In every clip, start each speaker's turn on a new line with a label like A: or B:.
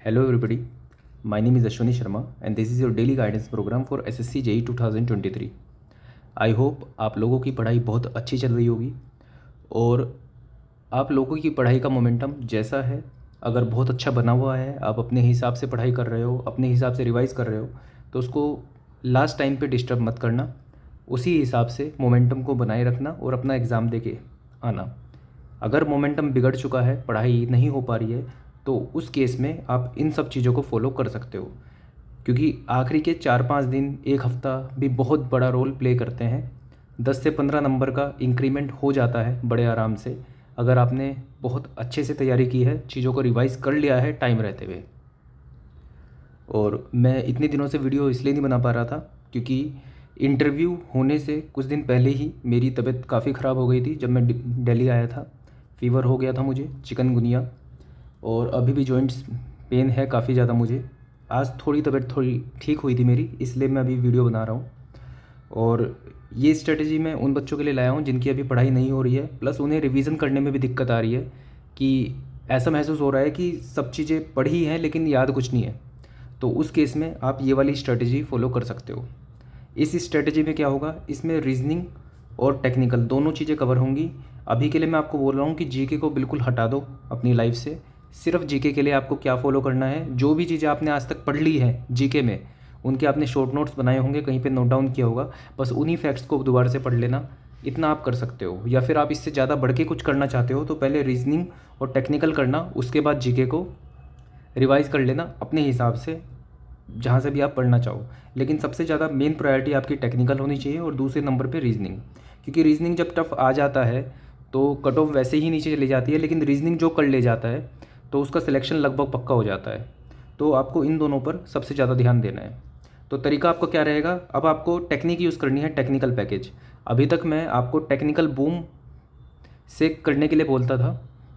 A: Hello everybody, my name is Ashwini Sharma and this is your daily guidance program for SSC JEE 2023। I hope आप लोगों की पढ़ाई बहुत अच्छी चल रही होगी और आप लोगों की पढ़ाई का मोमेंटम जैसा है, अगर बहुत अच्छा बना हुआ है, आप अपने हिसाब से पढ़ाई कर रहे हो, अपने हिसाब से रिवाइज़ कर रहे हो, तो उसको लास्ट टाइम पे डिस्टर्ब मत करना। उसी हिसाब से मोमेंटम को बनाए रखना और अपना एग्ज़ाम दे के आना। अगर मोमेंटम बिगड़ चुका है, पढ़ाई नहीं हो पा रही है, तो उस केस में आप इन सब चीज़ों को फॉलो कर सकते हो, क्योंकि आखिरी के 4-5 दिन, एक हफ़्ता भी बहुत बड़ा रोल प्ले करते हैं। 10 से 15 नंबर का इंक्रीमेंट हो जाता है बड़े आराम से, अगर आपने बहुत अच्छे से तैयारी की है, चीज़ों को रिवाइज़ कर लिया है टाइम रहते हुए। और मैं इतने दिनों से वीडियो इसलिए नहीं बना पा रहा था क्योंकि इंटरव्यू होने से कुछ दिन पहले ही मेरी तबीयत काफ़ी ख़राब हो गई थी। जब मैं दिल्ली आया था, फ़ीवर हो गया था मुझे, चिकनगुनिया, और अभी भी जॉइंट्स पेन है काफ़ी ज़्यादा मुझे। आज तबीयत थोड़ी ठीक हुई थी मेरी, इसलिए मैं अभी वीडियो बना रहा हूँ। और ये स्ट्रेटजी मैं उन बच्चों के लिए लाया हूँ जिनकी अभी पढ़ाई नहीं हो रही है, प्लस उन्हें रिवीजन करने में भी दिक्कत आ रही है कि ऐसा महसूस हो रहा है कि सब चीज़ें पढ़ी हैं लेकिन याद कुछ नहीं है। तो उस केस में आप ये वाली स्ट्रेटजी फॉलो कर सकते हो। इस स्ट्रेटजी में क्या होगा, इसमें रीजनिंग और टेक्निकल दोनों चीज़ें कवर होंगी। अभी के लिए मैं आपको बोल रहा हूँ कि जीके को बिल्कुल हटा दो अपनी लाइफ से। सिर्फ जीके के लिए आपको क्या फॉलो करना है, जो भी चीज़ें आपने आज तक पढ़ ली हैं जीके में, उनके आपने शॉर्ट नोट्स बनाए होंगे, कहीं पे नोट डाउन किया होगा, बस उन्हीं फैक्ट्स को दोबारा से पढ़ लेना। इतना आप कर सकते हो। या फिर आप इससे ज़्यादा बढ़ के कुछ करना चाहते हो तो पहले रीजनिंग और टेक्निकल करना, उसके बाद जीके को रिवाइज़ कर लेना अपने हिसाब से, जहाँ से भी आप पढ़ना चाहो। लेकिन सबसे ज़्यादा मेन प्रायोरिटी आपकी टेक्निकल होनी चाहिए और दूसरे नंबर पे रीजनिंग, क्योंकि रीजनिंग जब टफ आ जाता है तो कट ऑफ वैसे ही नीचे चली जाती है, लेकिन रीजनिंग जो कर ले जाता है तो उसका सिलेक्शन लगभग पक्का हो जाता है। तो आपको इन दोनों पर सबसे ज़्यादा ध्यान देना है। तो तरीका आपको क्या रहेगा, अब आपको टेक्निक यूज़ करनी है, टेक्निकल पैकेज। अभी तक मैं आपको टेक्निकल बूम से करने के लिए बोलता था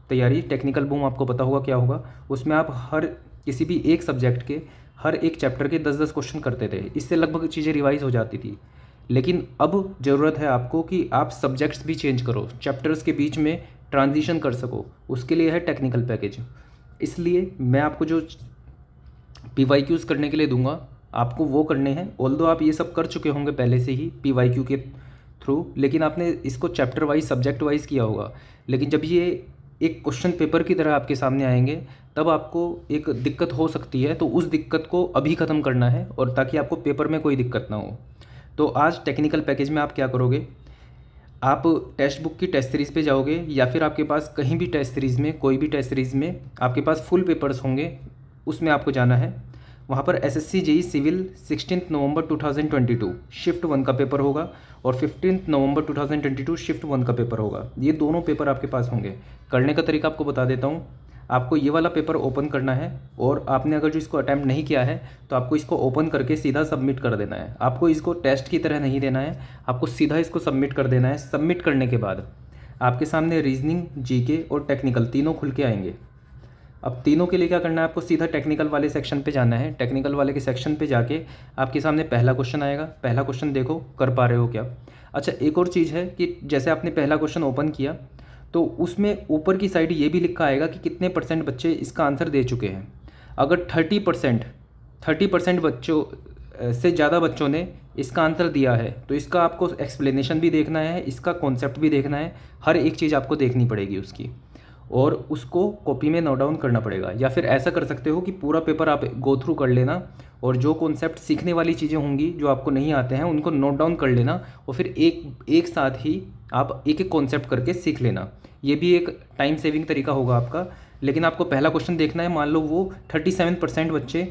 A: तैयारी। टेक्निकल बूम आपको पता होगा क्या होगा, उसमें आप हर किसी भी एक सब्जेक्ट के हर एक चैप्टर के 10-10 क्वेश्चन करते थे, इससे लगभग चीज़ें रिवाइज हो जाती थी। लेकिन अब ज़रूरत है आपको कि आप सब्जेक्ट्स भी चेंज करो, चैप्टर्स के बीच में ट्रांजिशन कर सको, उसके लिए है टेक्निकल पैकेज। इसलिए मैं आपको जो PYQs करने के लिए दूंगा, आपको वो करने हैं। ऑल्दो आप ये सब कर चुके होंगे पहले से ही PYQ के थ्रू, लेकिन आपने इसको चैप्टर वाइज, सब्जेक्ट वाइज किया होगा। लेकिन जब ये एक क्वेश्चन पेपर की तरह आपके सामने आएंगे, तब आपको एक दिक्कत हो सकती है। तो उस दिक्कत को अभी ख़त्म करना है, और ताकि आपको पेपर में कोई दिक्कत ना हो। तो आज टेक्निकल पैकेज में आप क्या करोगे, आप टेक्स्ट बुक की टेस्ट सीरीज़ पे जाओगे, या फिर आपके पास कहीं भी टेस्ट सीरीज़ में, कोई भी टेस्ट सीरीज़ में आपके पास फुल पेपर्स होंगे, उसमें आपको जाना है। वहाँ पर SSC JEE सिविल 16 नवंबर 2022 शिफ्ट 1 का पेपर होगा और 15 नवंबर 2022 शिफ्ट 1 का पेपर होगा। ये दोनों पेपर आपके पास होंगे। करने का तरीका आपको बता देता हूँ। आपको ये वाला पेपर ओपन करना है, और आपने अगर जो इसको अटैम्प्ट नहीं किया है तो आपको इसको ओपन करके सीधा सबमिट कर देना है। आपको इसको टेस्ट की तरह नहीं देना है, आपको सीधा इसको सबमिट कर देना है। सबमिट करने के बाद आपके सामने रीजनिंग, जीके और टेक्निकल तीनों खुल के आएंगे। अब तीनों के लिए क्या करना है, आपको सीधा टेक्निकल वाले सेक्शन पे जाना है। टेक्निकल वाले के सेक्शन पे जाके आपके सामने पहला क्वेश्चन आएगा। पहला क्वेश्चन देखो, कर पा रहे हो क्या। अच्छा, एक और चीज़ है कि जैसे आपने पहला क्वेश्चन ओपन किया तो उसमें ऊपर की साइड ये भी लिखा आएगा कि कितने % बच्चे इसका आंसर दे चुके हैं। अगर 30% बच्चों से ज़्यादा बच्चों ने इसका आंसर दिया है तो इसका आपको एक्सप्लेनेशन भी देखना है, इसका कॉन्सेप्ट भी देखना है, हर एक चीज़ आपको देखनी पड़ेगी उसकी, और उसको कॉपी में नोट डाउन करना पड़ेगा। या फिर ऐसा कर सकते हो कि पूरा पेपर आप गो थ्रू कर लेना, और जो कॉन्सेप्ट सीखने वाली चीज़ें होंगी जो आपको नहीं आते हैं उनको नोट डाउन कर लेना, और फिर एक साथ ही आप एक एक कॉन्सेप्ट करके सीख लेना। ये भी एक टाइम सेविंग तरीका होगा आपका। लेकिन आपको पहला क्वेश्चन देखना है, मान लो वो 37% बच्चे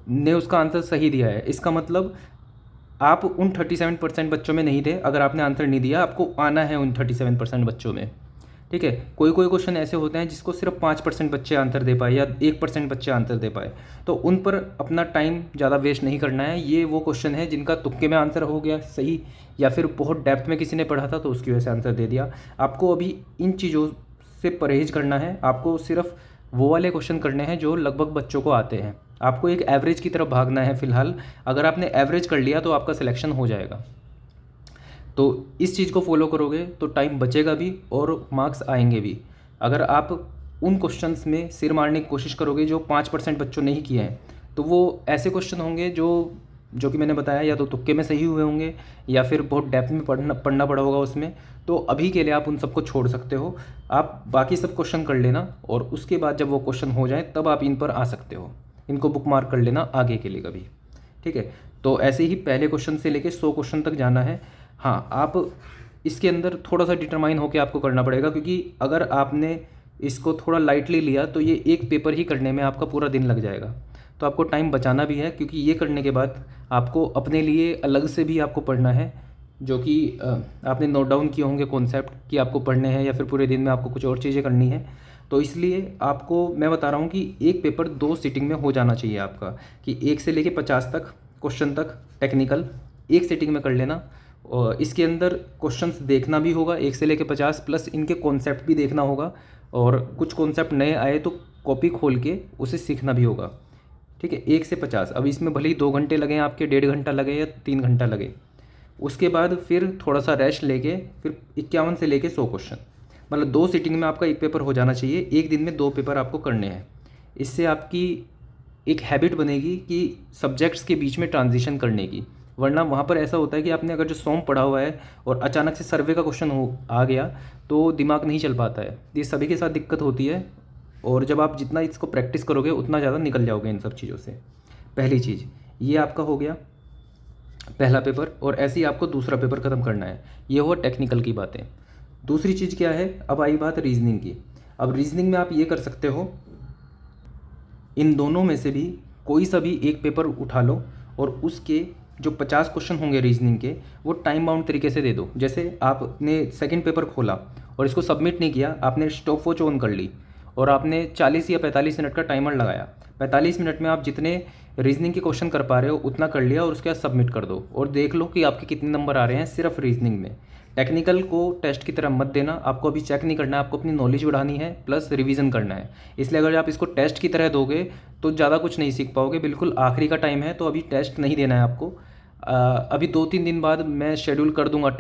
A: ने उसका आंसर सही दिया है, इसका मतलब आप उन 37% बच्चों में नहीं थे। अगर आपने आंसर नहीं दिया, आपको आना है उन 37% बच्चों में। ठीक है, कोई कोई क्वेश्चन ऐसे होते हैं जिसको सिर्फ 5% बच्चे आंसर दे पाए या 1% बच्चे आंसर दे पाए, तो उन पर अपना टाइम ज़्यादा वेस्ट नहीं करना है। ये वो क्वेश्चन है जिनका तुक्के में आंसर हो गया सही, या फिर बहुत डेप्थ में किसी ने पढ़ा था तो उसकी वजह से आंसर दे दिया। आपको अभी इन चीज़ों से परहेज करना है। आपको सिर्फ वो वाले क्वेश्चन करने हैं जो लगभग बच्चों को आते हैं। आपको एक एवरेज की तरफ भागना है फ़िलहाल। अगर आपने एवरेज कर लिया तो आपका सिलेक्शन हो जाएगा। तो इस चीज़ को फॉलो करोगे तो टाइम बचेगा भी और मार्क्स आएंगे भी। अगर आप उन क्वेश्चंस में सिर मारने की कोशिश करोगे जो 5% बच्चों ने ही किए हैं, तो वो ऐसे क्वेश्चन होंगे जो कि मैंने बताया या तो तुक्के में सही हुए होंगे या फिर बहुत डेप्थ में पढ़ना पड़ा होगा उसमें। तो अभी के लिए आप उन सबको छोड़ सकते हो, आप बाकी सब क्वेश्चन कर लेना और उसके बाद जब वो क्वेश्चन हो जाए तब आप इन पर आ सकते हो। इनको बुक मार्क कर लेना आगे के लिए कभी, ठीक है। तो ऐसे ही पहले क्वेश्चन से लेके 100 क्वेश्चन तक जाना है। हाँ, आप इसके अंदर थोड़ा सा डिटरमाइन होकर आपको करना पड़ेगा, क्योंकि अगर आपने इसको थोड़ा लाइटली लिया तो ये एक पेपर ही करने में आपका पूरा दिन लग जाएगा। तो आपको टाइम बचाना भी है, क्योंकि ये करने के बाद आपको अपने लिए अलग से भी आपको पढ़ना है, जो कि आपने नोट डाउन किए होंगे कॉन्सेप्ट कि आपको पढ़ने हैं या फिर पूरे दिन में आपको कुछ और चीज़ें करनी है। तो इसलिए आपको मैं बता रहा हूँ कि एक पेपर 2 सीटिंग में हो जाना चाहिए आपका, कि 1 से लेके 50 तक क्वेश्चन तक टेक्निकल एक सीटिंग में कर लेना। और इसके अंदर क्वेश्चंस देखना भी होगा 1 से लेके 50, प्लस इनके कॉन्सेप्ट भी देखना होगा, और कुछ कॉन्सेप्ट नए आए तो कॉपी खोल के उसे सीखना भी होगा, ठीक है। 1 से 50, अब इसमें भले ही 2 घंटे लगें आपके, 1.5 घंटा लगे या 3 घंटा लगे। उसके बाद फिर थोड़ा सा रेस्ट लेके फिर 51 से लेके 100 क्वेश्चन, मतलब 2 सीटिंग में आपका एक पेपर हो जाना चाहिए। एक दिन में 2 पेपर आपको करने हैं। इससे आपकी एक हैबिट बनेगी कि सब्जेक्ट्स के बीच में ट्रांजिशन करने की, वरना वहाँ पर ऐसा होता है कि आपने अगर जो सॉम पढ़ा हुआ है और अचानक से सर्वे का क्वेश्चन आ गया तो दिमाग नहीं चल पाता है। ये सभी के साथ दिक्कत होती है, और जब आप जितना इसको प्रैक्टिस करोगे उतना ज़्यादा निकल जाओगे इन सब चीज़ों से। पहली चीज़ ये आपका हो गया पहला पेपर, और ऐसे ही आपको दूसरा पेपर ख़त्म करना है। ये हुआ टेक्निकल की बातें। दूसरी चीज़ क्या है, अब आई बात रीजनिंग की। अब रीजनिंग में आप ये कर सकते हो, इन दोनों में से भी कोई सा भी एक पेपर उठा लो और उसके जो 50 क्वेश्चन होंगे रीजनिंग के वो टाइम बाउंड तरीके से दे दो। जैसे आपने सेकंड पेपर खोला और इसको सबमिट नहीं किया, आपने स्टॉप वॉच ऑन कर ली और आपने 40 या 45 मिनट का टाइमर लगाया। 45 मिनट में आप जितने रीजनिंग के क्वेश्चन कर पा रहे हो उतना कर लिया और उसके बाद सबमिट कर दो, और देख लो कि आपके कितने नंबर आ रहे हैं सिर्फ रीजनिंग में। टेक्निकल को टेस्ट की तरह मत देना, आपको अभी चेक नहीं करना है, आपको अपनी नॉलेज बढ़ानी है प्लस रिवीजन करना है। इसलिए अगर आप इसको टेस्ट की तरह दोगे तो ज़्यादा कुछ नहीं सीख पाओगे। बिल्कुल आखिरी का टाइम है, तो अभी टेस्ट नहीं देना है आपको। अभी 2-3 दिन बाद मैं शेड्यूल कर दूंगा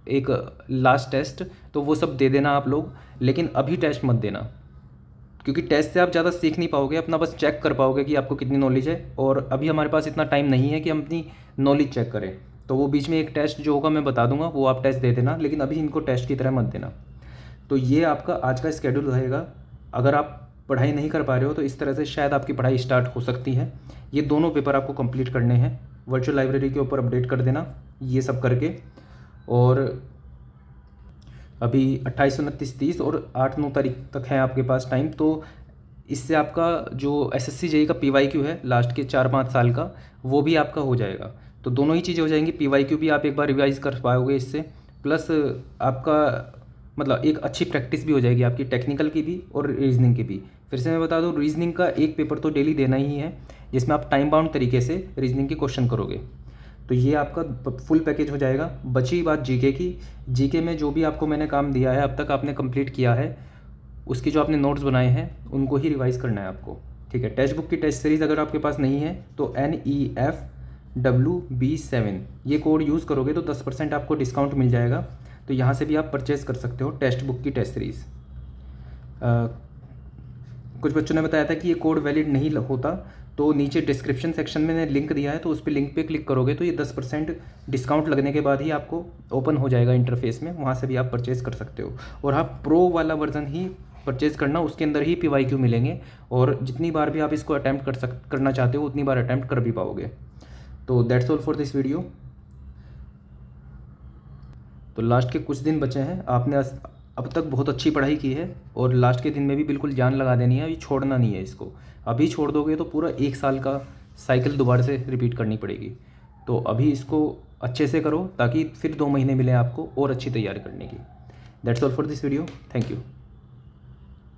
A: एक लास्ट टेस्ट, तो वो सब दे देना आप लोग, लेकिन अभी टेस्ट मत देना, क्योंकि टेस्ट से आप ज़्यादा सीख नहीं पाओगे, अपना बस चेक कर पाओगे कि आपको कितनी नॉलेज है। और अभी हमारे पास इतना टाइम नहीं है कि हम अपनी नॉलेज चेक करें, तो वो बीच में एक टेस्ट जो होगा मैं बता दूंगा, वो आप टेस्ट दे देना, लेकिन अभी इनको टेस्ट की तरह मत देना। तो ये आपका आज का स्केड्यूल रहेगा। अगर आप पढ़ाई नहीं कर पा रहे हो तो इस तरह से शायद आपकी पढ़ाई स्टार्ट हो सकती है। ये दोनों पेपर आपको कंप्लीट करने हैं। वर्चुअल लाइब्रेरी के ऊपर अपडेट कर देना ये सब करके, और अभी 28, 29, 30 और 8-9 तारीख तक है आपके पास टाइम। तो इससे आपका जो SSC JEE का PYQ है लास्ट के 4-5 साल का, वो भी आपका हो जाएगा। तो दोनों ही चीज़ें हो जाएंगी। PYQ भी आप एक बार रिवाइज़ कर पाओगे इससे, प्लस आपका मतलब एक अच्छी प्रैक्टिस भी हो जाएगी आपकी टेक्निकल की भी और रीजनिंग की भी। फिर से मैं बता दूं, रीजनिंग का एक पेपर तो डेली देना ही है, जिसमें आप टाइम बाउंड तरीके से रीजनिंग के क्वेश्चन करोगे। तो ये आपका फुल पैकेज हो जाएगा। बची बात जीके की। जीके में जो भी आपको मैंने काम दिया है अब तक आपने कंप्लीट किया है, उसकी जो आपने नोट्स बनाए हैं उनको ही रिवाइज़ करना है आपको, ठीक है। टेक्स्ट बुक की टेस्ट सीरीज़ अगर आपके पास नहीं है तो NEFWB7 ये कोड यूज़ करोगे तो 10% आपको डिस्काउंट मिल जाएगा। तो यहाँ से भी आप परचेज़ कर सकते हो टेक्स्ट बुक की टेस्ट सीरीज़। कुछ बच्चों ने बताया था कि ये कोड वैलिड नहीं होता, तो नीचे डिस्क्रिप्शन सेक्शन में मैंने लिंक दिया है, तो उस पर लिंक पे क्लिक करोगे तो ये 10% डिस्काउंट लगने के बाद ही आपको ओपन हो जाएगा इंटरफेस में, वहाँ से भी आप परचेज़ कर सकते हो। और हाँ, प्रो वाला वर्जन ही परचेज़ करना, उसके अंदर ही PYQ मिलेंगे, और जितनी बार भी आप इसको अटैम्प्ट करना चाहते हो उतनी बार अटैम्प्ट कर भी पाओगे। तो that's all for this video. तो लास्ट के कुछ दिन बचे हैं, आपने अब तक बहुत अच्छी पढ़ाई की है, और लास्ट के दिन में भी बिल्कुल जान लगा देनी है, अभी छोड़ना नहीं है इसको। अभी छोड़ दोगे तो पूरा 1 साल का साइकिल दोबारा से रिपीट करनी पड़ेगी। तो अभी इसको अच्छे से करो ताकि फिर 2 महीने मिले आपको और अच्छी तैयारी करने की। That's all for this video. Thank you.